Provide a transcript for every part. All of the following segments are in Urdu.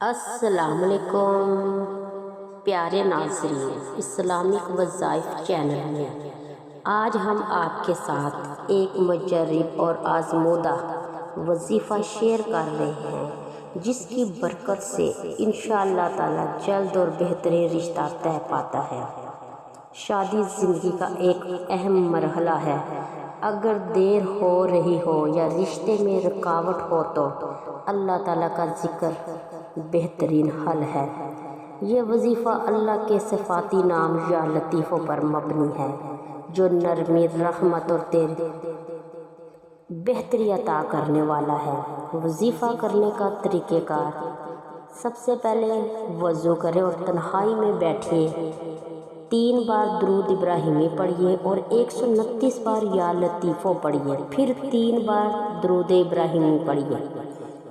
السلام علیکم پیارے ناظرین، اسلامک وظائف چینل میں آج ہم آپ کے ساتھ ایک مجرب اور آزمودہ وظیفہ شیئر کر رہے ہیں جس کی برکت سے انشاءاللہ تعالی جلد اور بہترین رشتہ طے پاتا ہے۔ شادی زندگی کا ایک اہم مرحلہ ہے۔ اگر دیر ہو رہی ہو یا رشتے میں رکاوٹ ہو تو اللہ تعالیٰ کا ذکر بہترین حل ہے۔ یہ وظیفہ اللہ کے صفاتی نام یا لطیفوں پر مبنی ہے جو نرمی، رحمت اور بہتری عطا کرنے والا ہے۔ وظیفہ کرنے کا طریقہ کار: سب سے پہلے وضو کریں اور تنہائی میں بیٹھیے۔ 3 بار درود ابراہیمی پڑھیے اور 129 بار یا لطیفوں پڑھیے، پھر 3 بار درود ابراہیمی پڑھیے،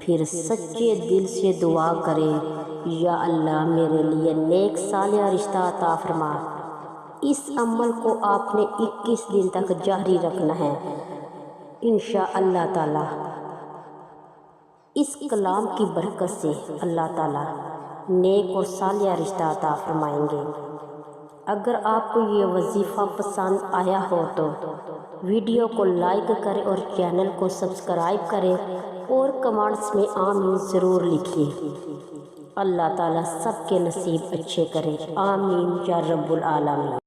پھر سچے دل سے دعا کریں، یا اللہ میرے لیے نیک صالح رشتہ عطا فرما۔ اس عمل کو آپ نے 21 دن تک جاری رکھنا ہے۔ انشاءاللہ تعالی اس کلام کی برکت سے اللہ تعالی نیک اور صالح رشتہ عطا فرمائیں گے۔ اگر آپ کو یہ وظیفہ پسند آیا ہو تو ویڈیو کو لائک کریں اور چینل کو سبسکرائب کریں اور کمنٹس میں آمین ضرور لکھیے۔ اللہ تعالیٰ سب کے نصیب اچھے کرے، آمین یا رب العالمین۔